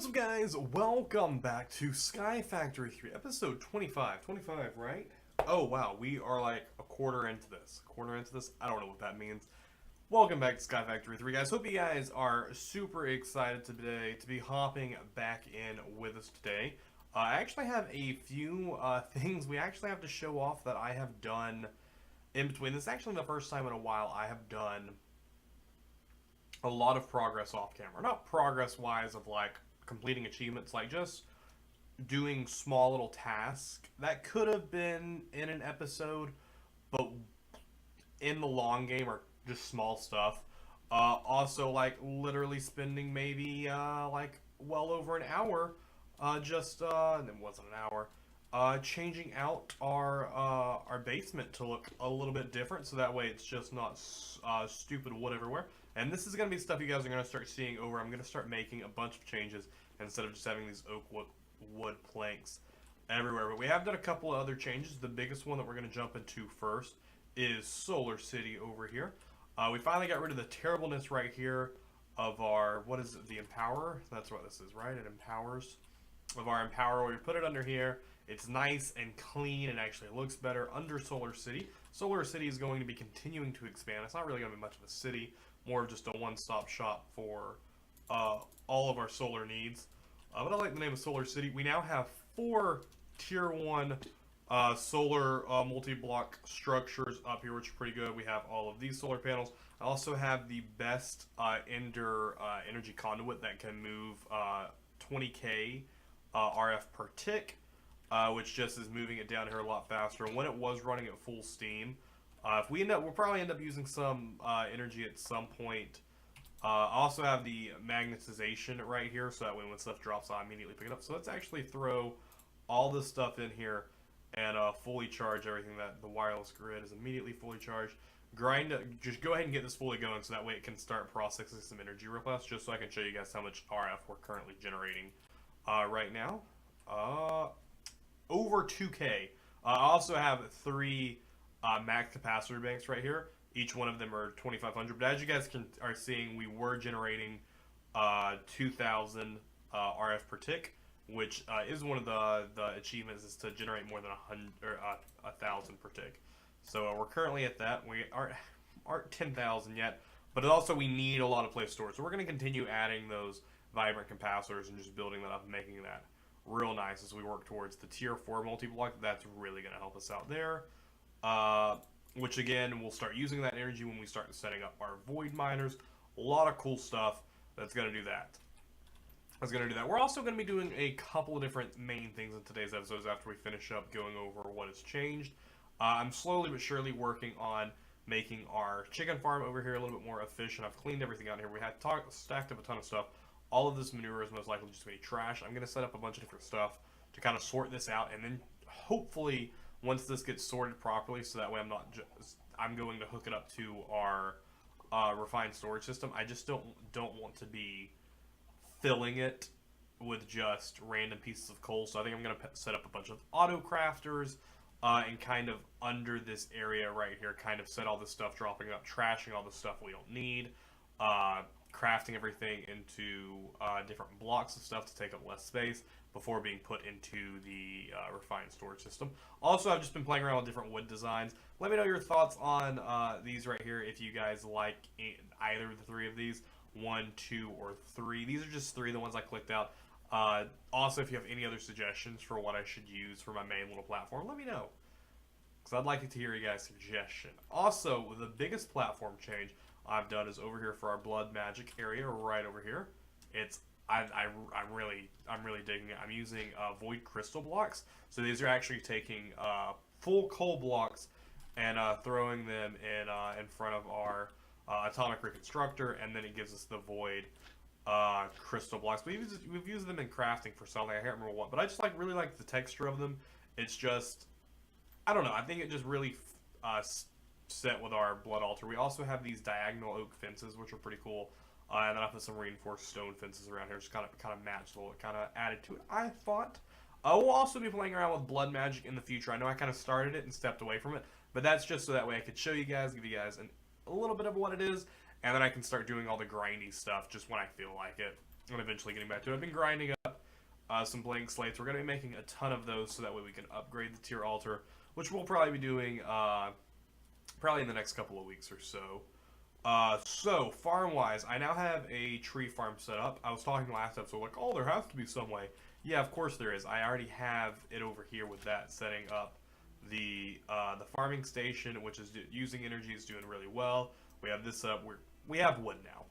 What's up, guys? Welcome back to Sky Factory 3, episode 25. 25, right? Oh, wow, we are like a quarter into this. I don't know what that means. Welcome back to Sky Factory 3, guys. Hope you guys are super excited today to be hopping back in with us today. I actually have a few things we actually have to show off that I have done in between. This is actually the first time in a while I have done a lot of progress off camera. Not progress-wise of like completing achievements, like just doing small little tasks that could have been in an episode, but in the long game are just small stuff. Also, like literally spending maybe like well over an hour, it wasn't an hour, changing out our basement to look a little bit different, so that way it's just not stupid wood everywhere. And this is going to be stuff you guys are going to start seeing over. I'm going to start making a bunch of changes instead of just having these oak wood planks everywhere. But we have done a couple of other changes. The biggest one that we're going to jump into first is Solar City over here. We finally got rid of the terribleness right here of our, what is it, the Empower? That's what this is, right? It empowers. Of our Empower, we put it under here. It's nice and clean and actually looks better under Solar City. Solar City is going to be continuing to expand. It's not really going to be much of a city, more of just a one-stop shop for all of our solar needs. But I like the name of Solar City. We now have 4 Tier 1 solar multi-block structures up here, which are pretty good. We have all of these solar panels. I also have the best energy conduit that can move 20K RF per tick, which just is moving it down here a lot faster. And when it was running at full steam, if we we'll probably end up using some energy at some point. I also have the magnetization right here, so that way when stuff drops, I immediately pick it up. So let's actually throw all this stuff in here and fully charge everything. That the wireless grid is immediately fully charged. Just go ahead and get this fully going, so that way it can start processing some energy real fast, just so I can show you guys how much RF we're currently generating right now. Over 2K. I also have 3 max capacitor banks right here. Each one of them are 2,500. But as you guys are seeing, we were generating 2,000 RF per tick, which is one of the achievements, is to generate more than 1,000 per tick. So we're currently at that. We aren't 10,000 yet, but also we need a lot of place storage. So we're going to continue adding those vibrant capacitors and just building that up and making that real nice as we work towards the tier 4 multi-block. That's really going to help us out there. Which again, we'll start using that energy when we start setting up our void miners. A lot of cool stuff that's going to do that. We're also going to be doing a couple of different main things in today's episodes after we finish up going over what has changed. I'm slowly but surely working on making our chicken farm over here a little bit more efficient. I've cleaned everything out here. We had stacked up a ton of stuff. All of this manure is most likely just going to be trash. I'm going to set up a bunch of different stuff to kind of sort this out, and then hopefully once this gets sorted properly, so that way I'm going to hook it up to our refined storage system. I just don't want to be filling it with just random pieces of coal. So I think I'm going to set up a bunch of auto crafters and kind of under this area right here, kind of set all this stuff dropping up, trashing all the stuff we don't need, crafting everything into different blocks of stuff to take up less space before being put into the refined storage system. Also, I've just been playing around with different wood designs. Let me know your thoughts on these right here, if you guys like either of the 3 of these, 1, 2, or 3. These are just 3, the ones I clicked out. Also, if you have any other suggestions for what I should use for my main little platform, let me know, because I'd like to hear you guys' suggestion. Also, the biggest platform change I've done is over here for our blood magic area, right over here. I'm really digging it. I'm using void crystal blocks. So these are actually taking full coal blocks and throwing them in front of our atomic reconstructor, and then it gives us the void crystal blocks. We've used them in crafting for something. I can't remember what, but I just really like the texture of them. It's just, I don't know. I think it just really set with our blood altar. We also have these diagonal oak fences, which are pretty cool. And then I put some reinforced stone fences around here, just kind of matched a little, kind of added to it, I thought. We'll also be playing around with blood magic in the future. I know I kind of started it and stepped away from it, but that's just so that way I could show you guys, give you guys a little bit of what it is, and then I can start doing all the grindy stuff just when I feel like it. and eventually getting back to it. I've been grinding up some blank slates. We're going to be making a ton of those so that way we can upgrade the tier altar, which we'll probably be doing probably in the next couple of weeks or so. So, farm-wise, I now have a tree farm set up. I was talking last episode, like, oh, there has to be some way. Yeah, of course there is. I already have it over here with that, setting up the farming station, which is using energy, is doing really well. We have this up. We have wood now.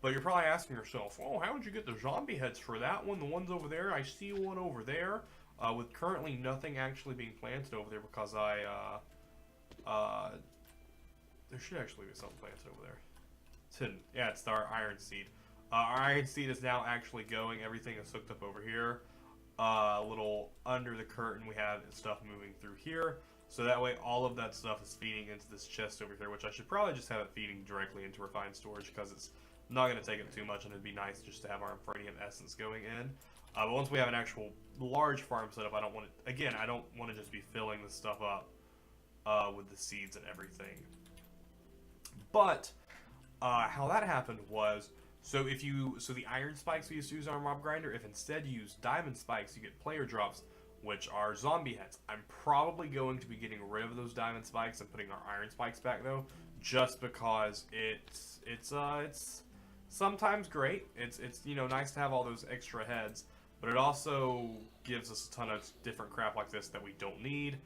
But you're probably asking yourself, oh, how would you get the zombie heads for that one? The ones over there? I see one over there. With currently nothing actually being planted over there because there should actually be something planted over there. It's hidden. Yeah, it's our iron seed. Our iron seed is now actually going. Everything is hooked up over here. A little under the curtain, we have stuff moving through here. So that way, all of that stuff is feeding into this chest over here, which I should probably just have it feeding directly into refined storage because it's not going to take up too much, and it'd be nice just to have our Infernium essence going in. But once we have an actual large farm set up, I don't want to, again, I don't want to just be filling this stuff up with the seeds and everything. But how that happened was, so the iron spikes we used to use on our mob grinder, if instead you use diamond spikes, you get player drops, which are zombie heads. I'm probably going to be getting rid of those diamond spikes and putting our iron spikes back though, just because it's sometimes great. It's nice to have all those extra heads, but it also gives us a ton of different crap like this that we don't need.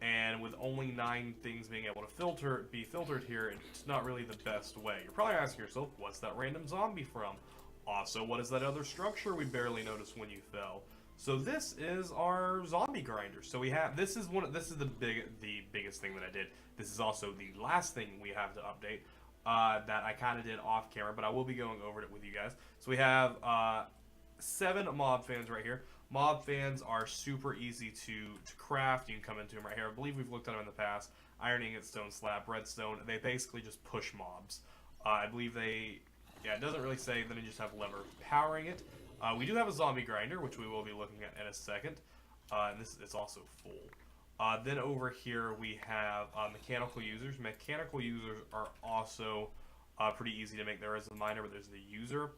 And with only 9 things being able to be filtered here, it's not really the best way. You're probably asking yourself, what's that random zombie from? Also, what is that other structure we barely noticed when you fell? So this is our zombie grinder. So we have this is the biggest thing that I did. This is also the last thing we have to update that I kind of did off camera, but I will be going over it with you guys. So we have 7 mob fans right here. Mob fans are super easy to craft. You can come into them right here. I believe we've looked at them in the past. Iron ingot, stone slab, redstone. They basically just push mobs. I believe it doesn't really say. Then you just have lever powering it. We do have a zombie grinder, which we will be looking at in a second. And it's also full. Then over here we have mechanical users. Mechanical users are also pretty easy to make. There is a miner, but there's the user.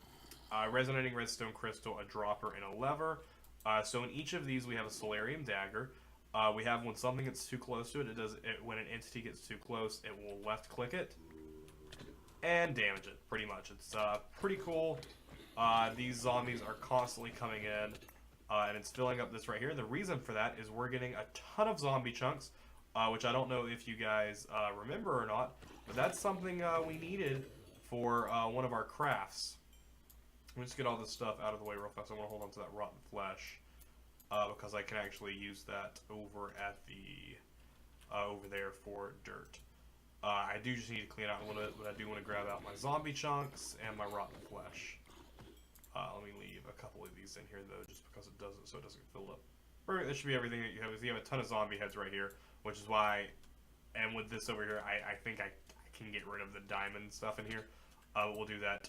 Resonating redstone crystal, a dropper, and a lever. So in each of these we have a solarium dagger. We have when something gets too close to it, when an entity gets too close, it will left click it and damage it, pretty much. It's pretty cool. These zombies are constantly coming in, and it's filling up this right here. The reason for that is we're getting a ton of zombie chunks, which I don't know if you guys remember or not, but that's something we needed for one of our crafts. Let me just get all this stuff out of the way real fast. I want to hold on to that rotten flesh because I can actually use that over at the over there for dirt. I do just need to clean out a little bit, but I do want to grab out my zombie chunks and my rotten flesh. Let me leave a couple of these in here though, just because it doesn't fill up. Perfect. This should be everything that you have. You have a ton of zombie heads right here, which is why. And with this over here, I think I can get rid of the diamond stuff in here. We'll do that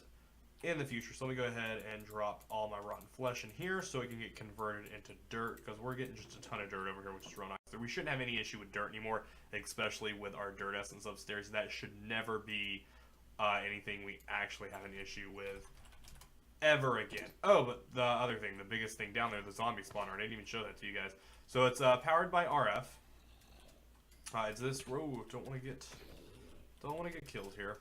in the future. So let me go ahead and drop all my rotten flesh in here so it can get converted into dirt, because we're getting just a ton of dirt over here, which is real nice. So we shouldn't have any issue with dirt anymore, especially with our dirt essence upstairs. That should never be anything we actually have an issue with ever again. Oh, but the other thing, the biggest thing down there, the zombie spawner. I didn't even show that to you guys. So it's powered by RF. It's this. Whoa, don't want to get killed here.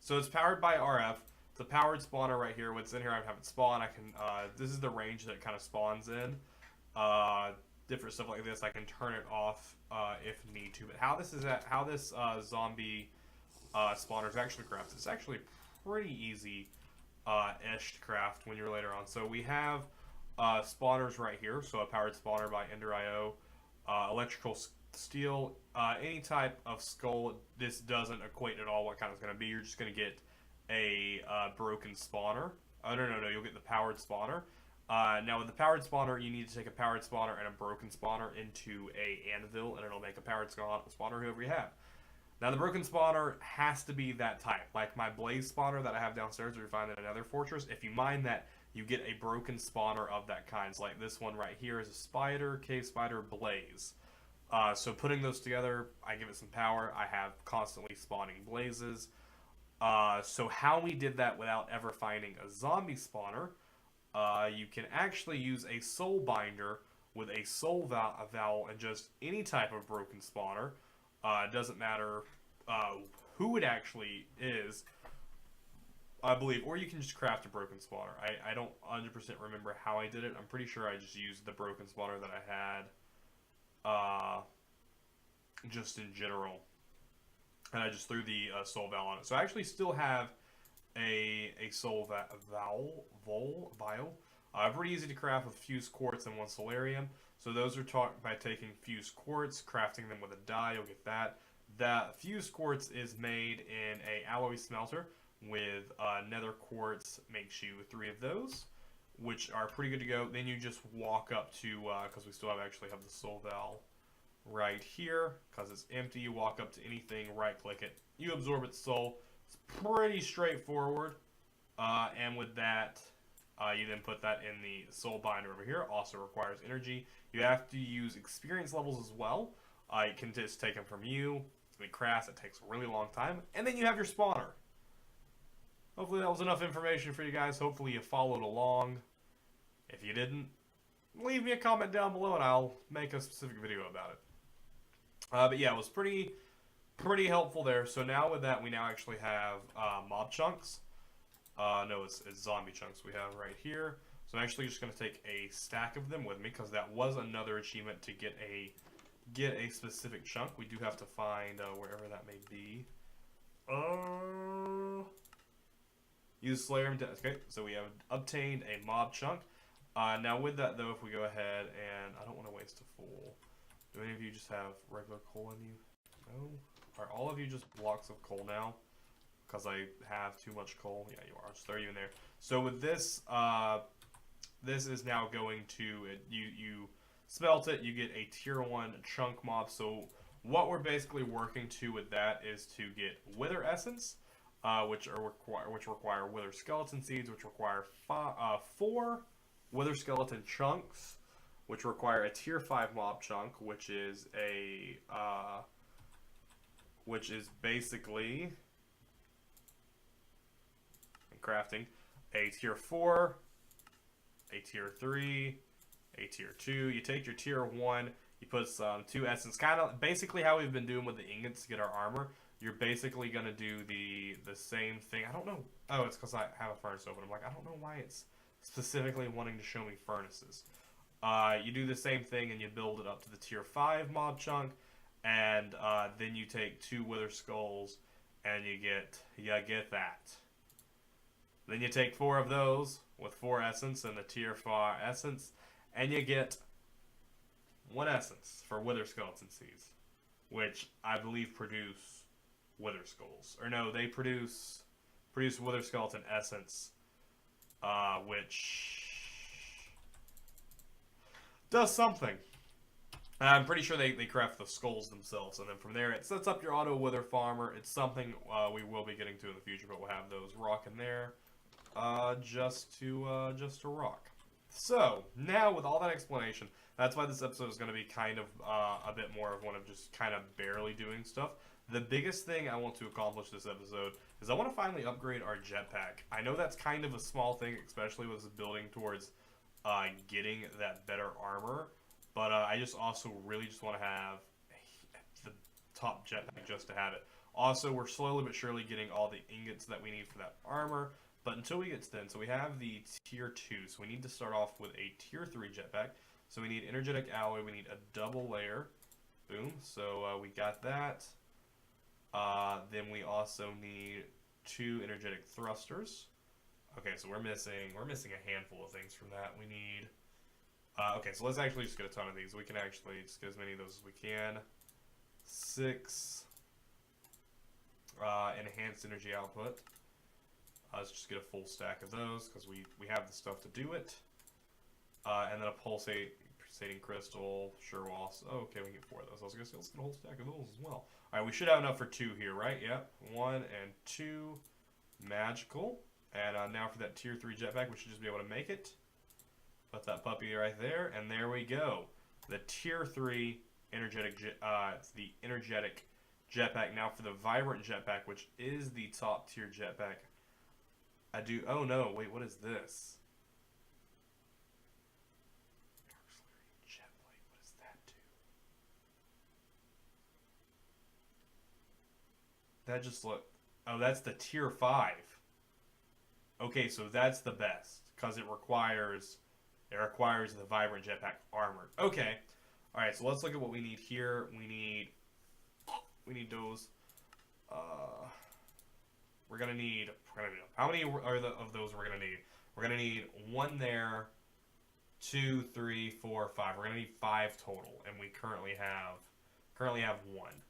So it's powered by RF. It's a powered spawner right here. What's in here, I have it spawn. I can. This is the range that it kind of spawns in. Different stuff like this. I can turn it off if need to. But how this zombie spawner is actually crafted, it's actually pretty easy ish to craft when you're later on. So we have spawners right here. So a powered spawner by Ender.io, electrical steel, any type of skull. This doesn't equate at all what kind it's going to be. You're just going to get a broken spawner. Oh, no, you'll get the powered spawner. Now with the powered spawner, you need to take a powered spawner and a broken spawner into a anvil, and it'll make a powered spawner whoever you have. Now the broken spawner has to be that type. Like my blaze spawner that I have downstairs, or you find in another fortress, if you mine that, you get a broken spawner of that kind. So like this one right here is a spider, cave spider, blaze. So putting those together, I give it some power. I have constantly spawning blazes. So how we did that without ever finding a zombie spawner, you can actually use a soul binder with a soul vowel and just any type of broken spawner. It doesn't matter who it actually is, I believe, or you can just craft a broken spawner. I don't 100% remember how I did it. I'm pretty sure I just used the broken spawner that I had, just in general, and I just threw the soul vowel on it. So I actually still have a soul vial. Pretty easy to craft with fused quartz and one solarium. So those are taught by taking fused quartz, crafting them with a dye. You'll get that. That fused quartz is made in a alloy smelter with nether quartz. Makes you 3 of those, which are pretty good to go. Then you just walk up to, because we still actually have the soul valve right here, because it's empty. You walk up to anything, right click it, you absorb its soul. It's pretty straightforward. And with that, you then put that in the soul binder over here. Also requires energy. You have to use experience levels as well. You can just take them from you. It's going to be crass. It takes a really long time. And then you have your spawner. Hopefully that was enough information for you guys. Hopefully you followed along. If you didn't, leave me a comment down below and I'll make a specific video about it. But yeah, it was pretty helpful there. So now with that, we now actually have mob chunks. No, it's zombie chunks we have right here. So I'm actually just going to take a stack of them with me because that was another achievement to get a specific chunk. We do have to find wherever that may be. Use Slayer and okay, so we have obtained a mob chunk. Now with that though, if we go ahead and I don't want to waste a full. Do any of you just have regular coal in you? No. Are all of you just blocks of coal now? Because I have too much coal. Yeah, you are. I'll just throw you in there. So with this, this is now going to you smelt it. You get a tier 1 chunk mob. So what we're basically working to with that is to get wither essence, which require wither skeleton seeds, which require 4 wither skeleton chunks, which require a tier 5 mob chunk, which is basically crafting a tier 4, a tier 3, a tier 2. You take your tier 1, you put some 2 essence, kind of basically how we've been doing with the ingots to get our armor. You're basically going to do the same thing. I don't know. Oh, it's because I have a furnace open. I'm like, I don't know why it's specifically wanting to show me furnaces. You do the same thing and you build it up to the tier 5 mob chunk, and then you take 2 wither skulls and you get that. Then you take 4 of those with 4 essence and the tier 5 essence, and you get 1 essence for wither skeleton seeds, which I believe produce wither skulls. Or no, they produce wither skeleton essence, which does something. I'm pretty sure they craft the skulls themselves, and then from there it sets up your auto wither farmer. It's something we will be getting to in the future, but we'll have those rocking there. Just to rock. So now with all that explanation, that's why this episode is going to be kind of a bit more of one of just kind of barely doing stuff. The biggest thing I want to accomplish this episode is I want to finally upgrade our jetpack. I know that's kind of a small thing, especially with us building towards getting that better armor, but I just also really just want to have the top jetpack just to have it. Also, we're slowly but surely getting all the ingots that we need for that armor. But until we get to then, so we have the tier 2, so we need to start off with a tier 3 jetpack. So we need energetic alloy, we need a double layer. Boom, so we got that. Then we also need 2 energetic thrusters. Okay, so we're missing a handful of things from that. We need, okay, so let's actually just get a ton of these. We can actually just get as many of those as we can. 6 enhanced energy output. Let's just get a full stack of those because we have the stuff to do it. And then a pulsating crystal. Sure, we'll also. Oh, okay, we can get 4 of those. I was going to say, let's get a whole stack of those as well. Alright, we should have enough for 2 here, right? Yep. 1 and 2. Magical. And now for that tier 3 jetpack, we should just be able to make it. Put that puppy right there. And there we go. The tier 3 energetic, it's the energetic jetpack. Now for the Vibrant jetpack, which is the top tier jetpack, I do... Oh no, wait, what is this? Jetplate, what does that do? That just look... Oh, that's the tier 5. Okay, so that's the best, because it requires the Vibrant jetpack armor. Okay. Alright, so let's look at what we need here. We need those. We're gonna need how many are of those we're gonna need? We're gonna need 1 there, 2, 3, 4, 5. We're gonna need 5 total, and we currently have 1.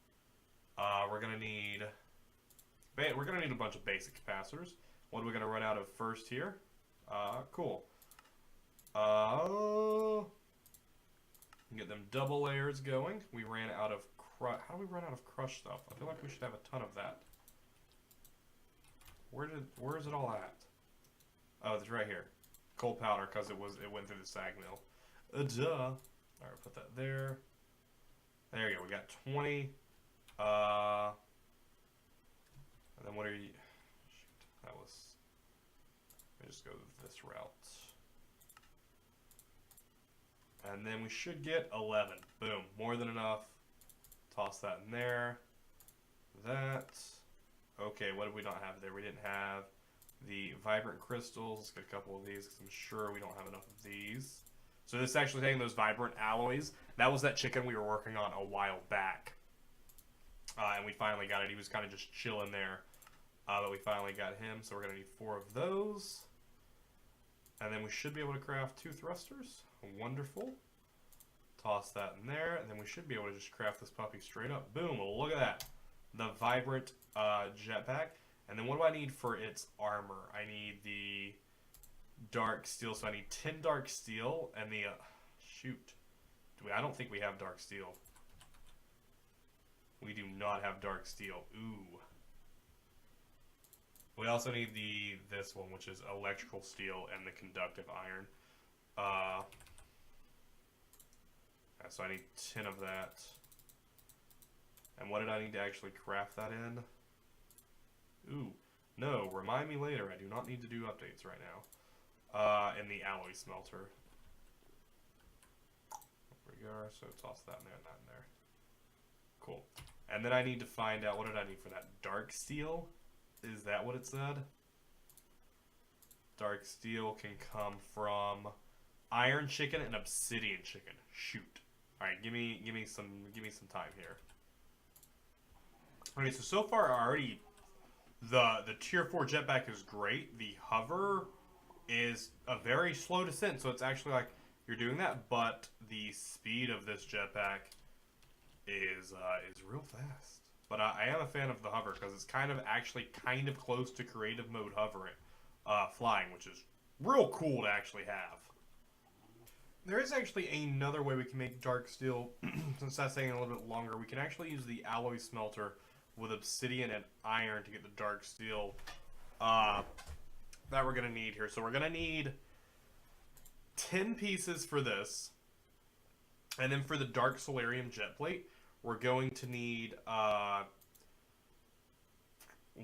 We're gonna need a bunch of basic capacitors. What are we gonna run out of first here? Cool. Get them double layers going. We ran out of how do we run out of crush stuff? I feel like we should have a ton of that. Where is it all at? Oh, it's right here. Cold powder, because it went through the sag mill. Duh. Alright, put that there. There you go. We got 20. And then what are you? Shoot, that was. Let me just go this route. And then we should get 11. Boom. More than enough. Toss that in there. That. Okay, what did we not have there? We didn't have the Vibrant crystals. Let's get a couple of these because I'm sure we don't have enough of these. So this is actually taking those Vibrant alloys. That was that chicken we were working on a while back. And we finally got it. He was kind of just chilling there. But we finally got him. So we're going to need 4 of those. And then we should be able to craft 2 thrusters. Wonderful. Toss that in there. And then we should be able to just craft this puppy straight up. Boom. Look at that. The Vibrant jetpack. And then what do I need for its armor? I need the dark steel. So I need 10 dark steel. And the... shoot. I don't think we have dark steel. We do not have dark steel. Ooh. We also need this one, which is electrical steel and the conductive iron. So I need 10 of that. And what did I need to actually craft that in? Ooh. No, remind me later. I do not need to do updates right now. In the alloy smelter. There we go. So toss that in there and that in there. Cool. And then I need to find out, what did I need for that? Dark steel? Is that what it said? Dark steel can come from iron chicken and obsidian chicken. Shoot. Alright, give me some time here. Okay, so far already the tier 4 jetpack is great. The hover is a very slow descent, so it's actually like you're doing that, but the speed of this jetpack is real fast. But I am a fan of the hover because it's kind of close to creative mode hovering, flying, which is real cool to actually have. There is actually another way we can make dark steel. Since that's taking a little bit longer, we can actually use the alloy smelter with obsidian and iron to get the dark steel that we're going to need here. So we're going to need 10 pieces for this. And then for the dark solarium jet plate, we're going to need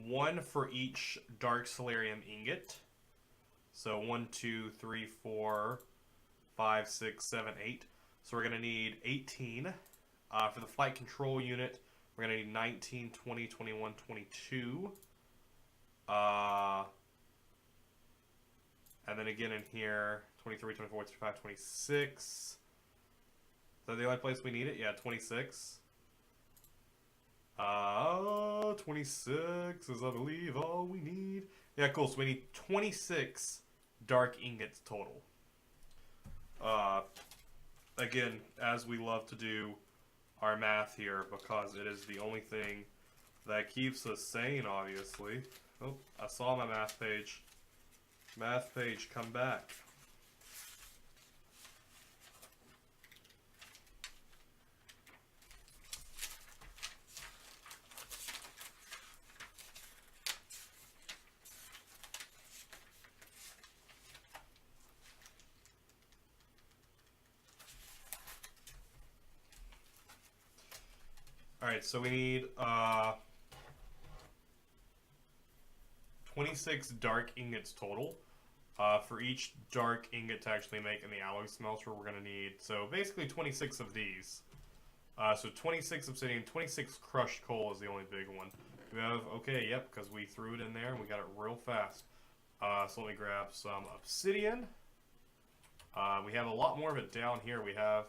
1 for each dark solarium ingot. So 1, 2, 3, 4, 5, 6, 7, 8. So we're going to need 18. For the flight control unit, we're going to need 19, 20, 21, 22. And then again in here, 23, 24, 25, 26. Is that the only place we need it? Yeah, 26. 26 is, I believe, all we need. Yeah, cool. So we need 26 dark ingots total. Again, as we love to do our math here, because it is the only thing that keeps us sane, obviously. Oh, I saw my math page. Math page, come back. Alright, so we need 26 dark ingots total. For each dark ingot to actually make in the alloy smelter, we're going to need, so basically 26 of these. So 26 obsidian, 26 crushed coal is the only big one. We have, okay, yep, because we threw it in there and we got it real fast. So let me grab some obsidian. We have a lot more of it down here. We have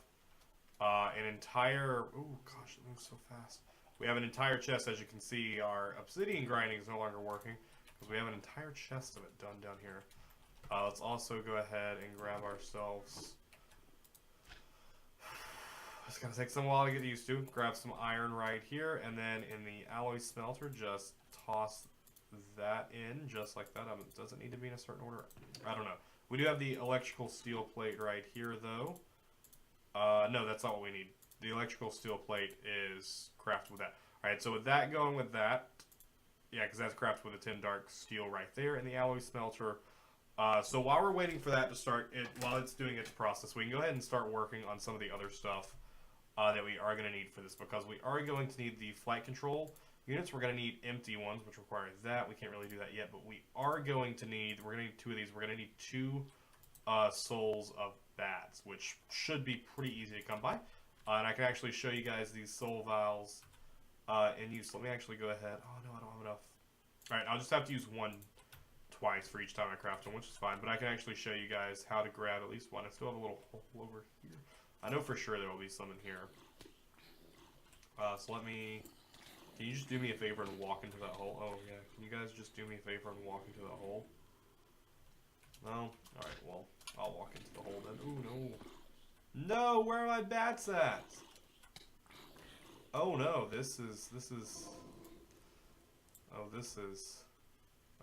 an entire, oh gosh, it moves so fast. We have an entire chest. As you can see, our obsidian grinding is no longer working because we have an entire chest of it done down here. Let's also go ahead and grab ourselves, it's going to take some while to get used to. Grab some iron right here, and then in the alloy smelter, just toss that in, just like that. Does it need to be in a certain order? I don't know. We do have the electrical steel plate right here, though. No, that's not what we need. The electrical steel plate is crafted with that. Alright, so with that going with that, yeah, because that's crafted with a 10 dark steel right there in the alloy smelter. So while we're waiting for that to start, while it's doing its process, we can go ahead and start working on some of the other stuff that we are going to need for this, because we are going to need the flight control units. We're going to need empty ones, which requires that. We can't really do that yet, but we are going to need, we're going to need 2 of these. We're going to need 2 souls of bats, which should be pretty easy to come by. And I can actually show you guys these soul vials in use. Let me actually go ahead. Oh no, I don't have enough. Alright, I'll just have to use one twice for each time I craft them, which is fine. But I can actually show you guys how to grab at least one. I still have a little hole over here. I know for sure there will be some in here. So let me... Can you just do me a favor and walk into that hole? Oh yeah, can you guys just do me a favor and walk into that hole? No? Alright, well, I'll walk into the hole then. Ooh, no. No, where are my bats at? Oh no, this is... Oh, this is...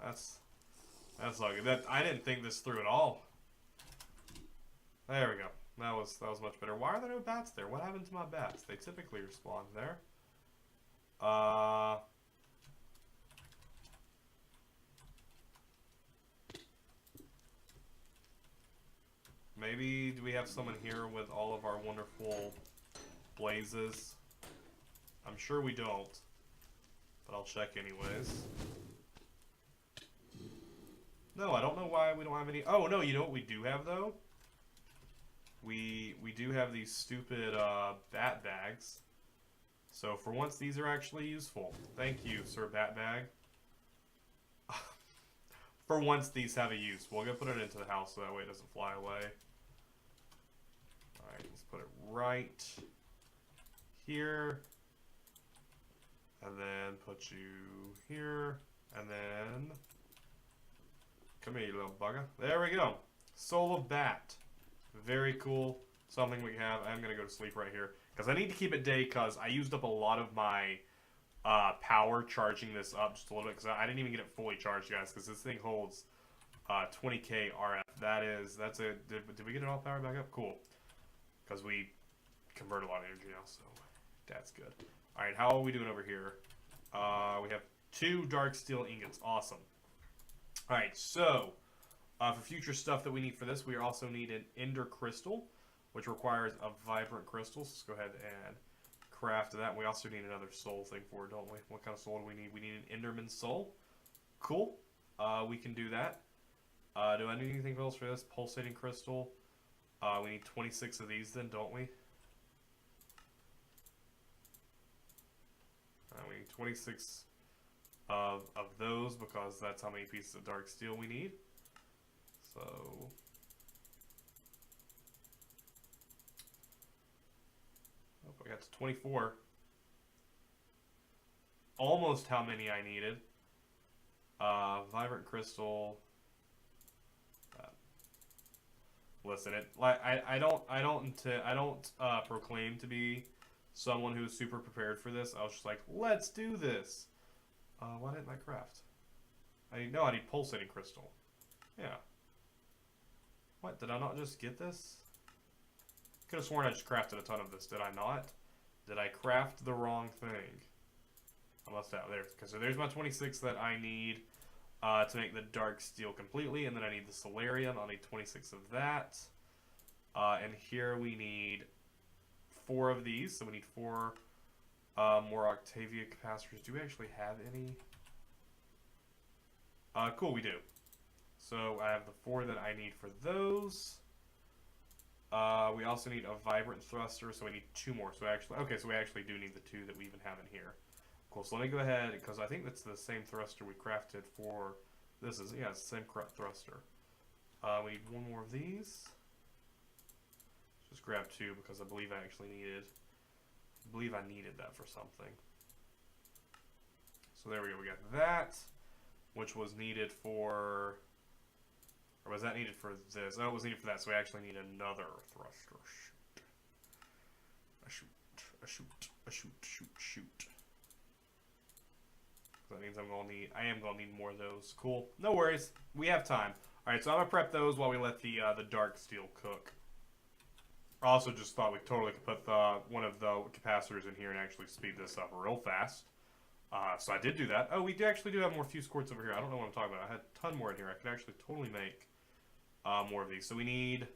That's not good. I didn't think this through at all. There we go. That was much better. Why are there no bats there? What happened to my bats? They typically respawn there. Maybe do we have someone here with all of our wonderful blazes? I'm sure we don't, but I'll check anyways. No, I don't know why we don't have any. Oh no, you know what we do have though? We do have these stupid bat bags. So for once, these are actually useful. Thank you, Sir Bat Bag. For once, these have a use. We'll go put it into the house so that way it doesn't fly away. Alright, let's put it right here. And then put you here. And then... Come here, you little bugger. There we go. Soul of Bat. Very cool. Something we have. I'm going to go to sleep right here. Because I need to keep it day, because I used up a lot of my power charging this up just a little bit. Because I didn't even get it fully charged, guys. Because this thing holds 20k RF. That's a... Did we get it all powered back up? Cool. Because we convert a lot of energy now, so that's good. Alright, how are we doing over here? We have 2 dark steel ingots. Awesome. Alright, so... for future stuff that we need for this, we also need an ender crystal, which requires a vibrant crystal. So let's go ahead and craft that. We also need another soul thing for it, don't we? What kind of soul do we need? We need an enderman soul. Cool. We can do that. Do I need anything else for this? Pulsating crystal. We need 26 of these then, don't we? We need 26 of those, because that's how many pieces of dark steel we need. So... Oh, I got to 24. Almost how many I needed. Vibrant crystal. Listen, I don't proclaim to be someone who's super prepared for this. I was just like, let's do this. Why didn't I craft? I need pulsating crystal. Yeah. What, did I not just get this? Could have sworn I just crafted a ton of this, did I not? Did I craft the wrong thing? I must have. There. Okay, so there's my 26 that I need to make the dark steel completely, and then I need the solarium. I'll need 26 of that. And here we need 4 of these, so we need 4 More Octavia capacitors. Do we actually have any? Cool, we do. So I have the 4 that I need for those. We also need a vibrant thruster, so we need 2 more. So we actually do need the 2 that we even have in here. Cool. So let me go ahead, because I think that's the same thruster we crafted for. It's the same thruster. We need 1 more of these. Just grab 2 because I believe I actually needed. I believe I needed that for something. So there we go. We got that, which was needed for. Or was that needed for this? Oh, it was needed for that, so we actually need another thruster. Shoot. That means I am gonna need more of those. Cool. No worries. We have time. Alright, so I'm gonna prep those while we let the dark steel cook. I also just thought we totally could put one of the capacitors in here and actually speed this up real fast. So I did do that. Oh, we actually do have more fuse quartz over here. I don't know what I'm talking about. I had a ton more in here. I could actually totally make more of these. So we need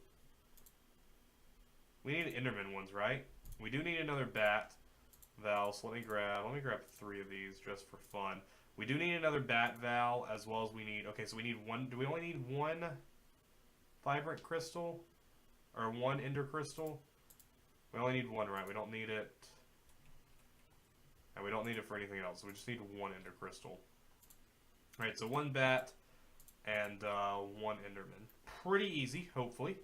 Enderman ones, right? We do need another bat valve. So let me grab 3 of these just for fun. We do need another bat valve as well as we need. Okay, so we need 1. Do we only need 1 vibrant crystal or 1 ender crystal? We only need 1, right? We don't need it. And we don't need it for anything else. So we just need 1 ender crystal. Alright, so 1 bat and 1 enderman. Pretty easy, hopefully.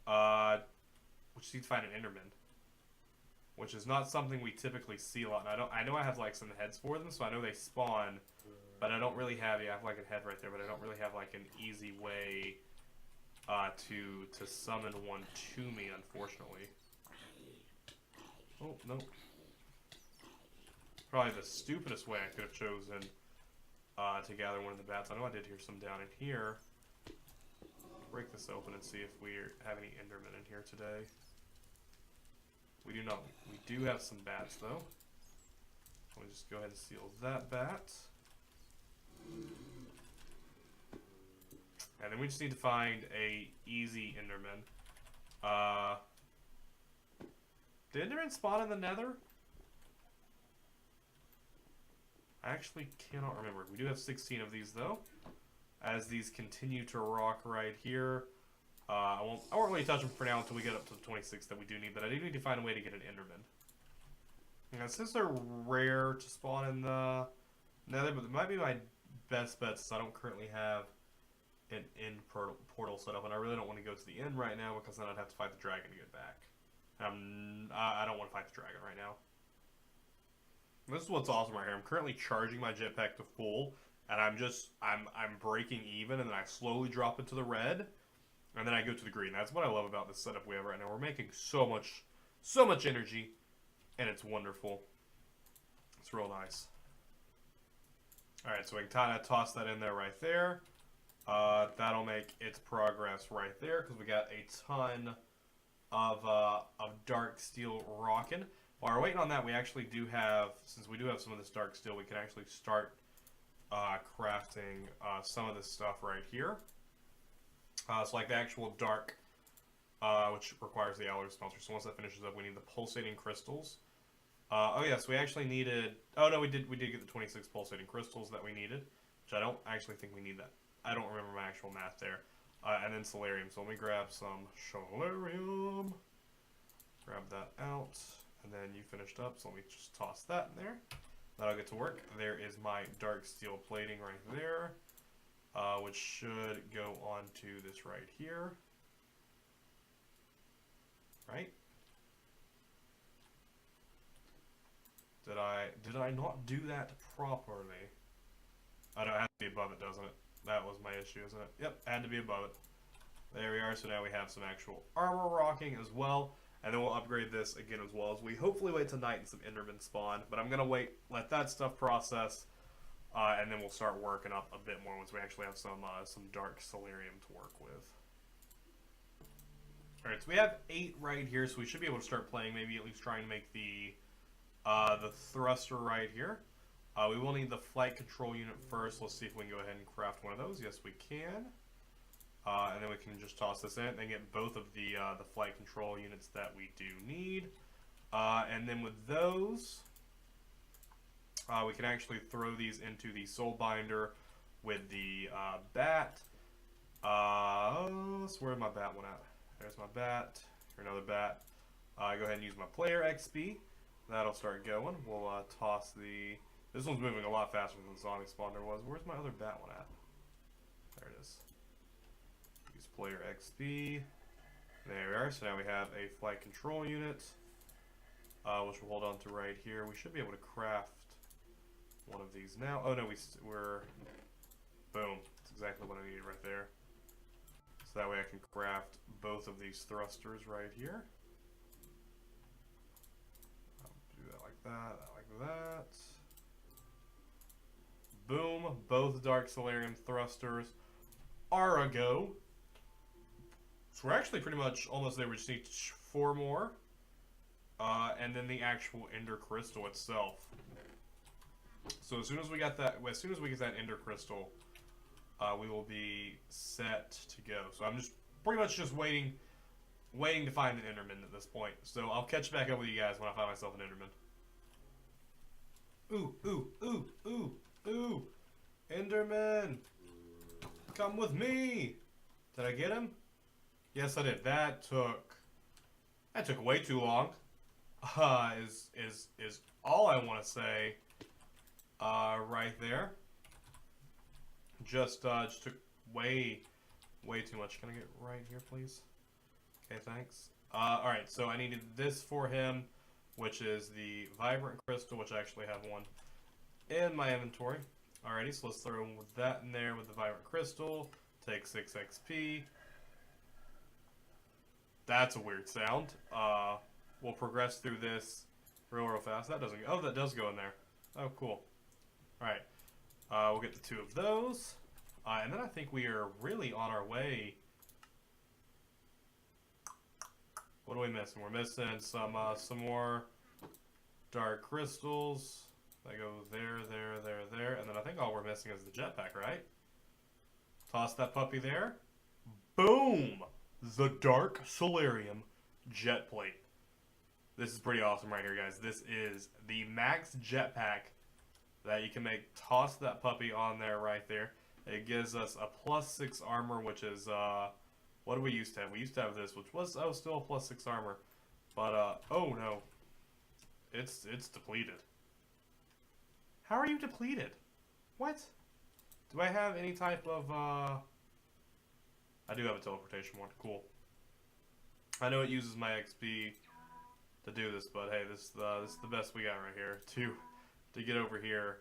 We just need to find an enderman, which is not something we typically see a lot. And I know I have like some heads for them, so I know they spawn, but I don't really have. Yeah, I have like a head right there, but I don't really have like an easy way to summon one to me, unfortunately. Oh no. Probably the stupidest way I could have chosen to gather one of the bats. I know I did hear some down in here. Break this open and see if we have any endermen in here today. We do not. We do have some bats though. Let me just go ahead and seal that bat. And then we just need to find a easy enderman. Did enderman spawn in the nether? I actually cannot remember. We do have 16 of these though. As these continue to rock right here. I won't really touch them for now until we get up to the 26 that we do need, but I do need to find a way to get an enderman. Now, since they're rare to spawn in the nether, but it might be my best bet since I don't currently have an end portal set up, and I really don't want to go to the end right now because then I'd have to fight the dragon to get back. I don't want to fight the dragon right now. This is what's awesome right here. I'm currently charging my jetpack to full, and I'm breaking even, and then I slowly drop it to the red, and then I go to the green. That's what I love about this setup we have right now. We're making so much energy, and it's wonderful. It's real nice. Alright, so we can kind of toss that in there right there. That'll make its progress right there, because we got a ton of dark steel rocking. While we're waiting on that, we actually do have, since we do have some of this dark steel, we can actually start crafting some of this stuff right here. So like the actual dark, which requires the alloy smelter. So once that finishes up, we need the pulsating crystals. Oh yes, we actually needed. Oh no, we did get the 26 pulsating crystals that we needed, which I don't actually think we need that. I don't remember my actual math there. And then solarium. So let me grab some solarium. Grab that out, and then you finished up. So let me just toss that in there. That'll get to work. There is my dark steel plating right there, which should go onto this right here. Right? Did I not do that properly? I don't have to be above it, doesn't it? That was my issue, isn't it? Yep, had to be above it. There we are. So now we have some actual armor rocking as well. And then we'll upgrade this again as well as we hopefully wait till night and some endermen spawn. But I'm going to wait, let that stuff process, and then we'll start working up a bit more once we actually have some dark solarium to work with. Alright, so we have 8 right here, so we should be able to start playing, maybe at least trying to make the thruster right here. We will need the flight control unit first. Let's see if we can go ahead and craft one of those. Yes, we can. And then we can just toss this in and get both of the flight control units that we do need. And then with those, We can actually throw these into the soul binder with the bat. Where's my bat one at? There's my bat. Here's another bat. Go ahead and use my player XP. That'll start going. We'll toss the... This one's moving a lot faster than the zombie spawner was. Where's my other bat one at? There it is. Use player XP. There we are. So now we have a flight control unit, which we'll hold on to right here. We should be able to craft one of these now. Oh no, we're... Boom. That's exactly what I needed right there. So that way I can craft both of these thrusters right here. I'll do that like that. Boom. Both Dark Solarium thrusters are a go. So we're actually pretty much almost there. We just need 4 more. And then the actual Ender Crystal itself. So as soon as we get that Ender Crystal, we will be set to go. So I'm just pretty much just waiting to find an Enderman at this point. So I'll catch back up with you guys when I find myself an Enderman. Ooh. Enderman! Come with me! Did I get him? Yes, I did. That took way too long. Is all I want to say. Right there. Just took way too much. Can I get right here, please? Okay, thanks. Alright, so I needed this for him, which is the Vibrant Crystal, which I actually have one in my inventory. Alrighty, so let's throw that in there with the Vibrant Crystal. Take 6 XP. That's a weird sound. We'll progress through this real fast. That doesn't... Oh, that does go in there. Oh, cool. Alright. We'll get the 2 of those. And then I think we are really on our way. What are we missing? We're missing some more dark crystals. They go there. And then I think all we're missing is the jetpack, right? Toss that puppy there. Boom! The Dark Solarium jet plate. This is pretty awesome right here, guys. This is the max jetpack that you can make. Toss that puppy on there right there. It gives us a +6 armor, which is, what do we used to have? We used to have this, which was, still a +6 armor. But, oh no. It's depleted. How are you depleted? What? Do I have any type of, I do have a teleportation one. Cool. I know it uses my XP to do this, but hey, this is the best we got right here to get over here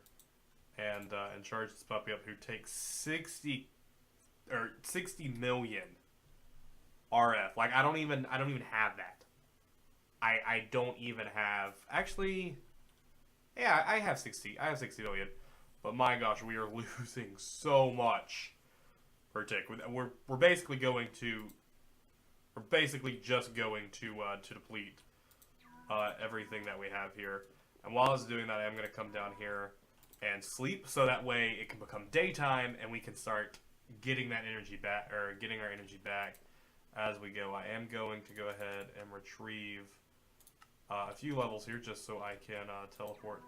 and charge this puppy up, who takes 60 million RF. Like I don't even have that. I don't even have, actually, yeah, I have 60 million, but my gosh, we are losing so much per tick. We're basically just going to deplete everything that we have here. And while I was doing that, I'm going to come down here and sleep, so that way it can become daytime and we can start getting that energy back, or getting our energy back as we go. I am going to go ahead and retrieve a few levels here just so I can teleport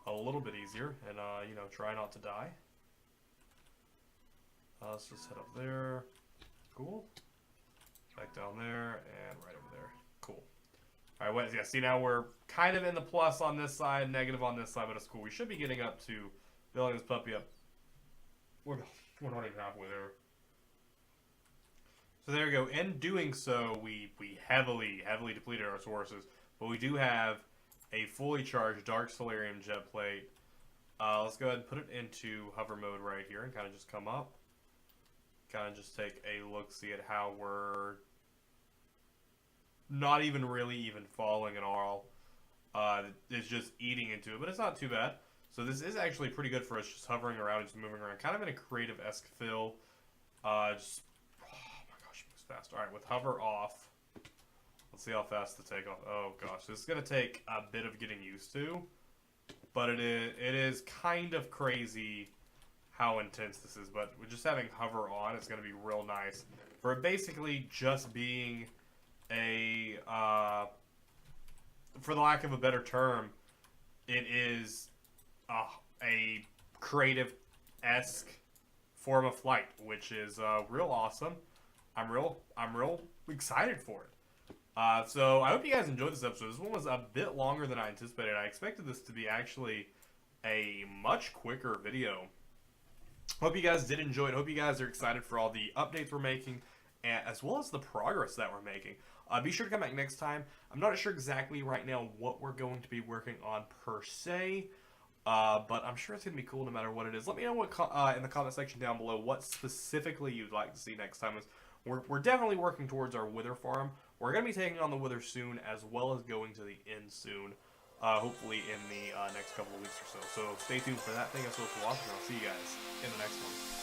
a little bit easier and you know, try not to die. Let's just head up there. Cool. Back down there and right over there. Cool. Alright, well, yeah, see, now we're kind of in the plus on this side, negative on this side, but it's cool. We should be getting up to building this puppy up. We're not even halfway there. So there we go. In doing so, we heavily depleted our sources, but we do have a fully charged Dark Solarium jet plate. Let's go ahead and put it into hover mode right here and kind of just come up. Kind of just take a look-see at how we're not even really falling at all. It's just eating into it, but it's not too bad. So this is actually pretty good for us, just hovering around and just moving around. Kind of in a creative-esque feel. Just, oh my gosh, it moves fast. Alright, with hover off, let's see how fast the takeoff. Oh gosh, this is going to take a bit of getting used to, but it is kind of crazy how intense this is. But with just having hover on, it's going to be real nice for it basically just being a, for the lack of a better term, it is a creative-esque form of flight, which is real awesome. I'm real excited for it. So I hope you guys enjoyed this episode. This one was a bit longer than I anticipated. I expected this to be actually a much quicker video. Hope you guys did enjoy it. Hope you guys are excited for all the updates we're making, as well as the progress that we're making. Be sure to come back next time. I'm not sure exactly right now what we're going to be working on per se, but I'm sure it's going to be cool no matter what it is. Let me know what in the comment section down below what specifically you'd like to see next time. We're definitely working towards our wither farm. We're going to be taking on the wither soon, as well as going to the inn soon. Hopefully in the next couple of weeks or so. So stay tuned for that. Thank you so much for watching. I'll see you guys in the next one.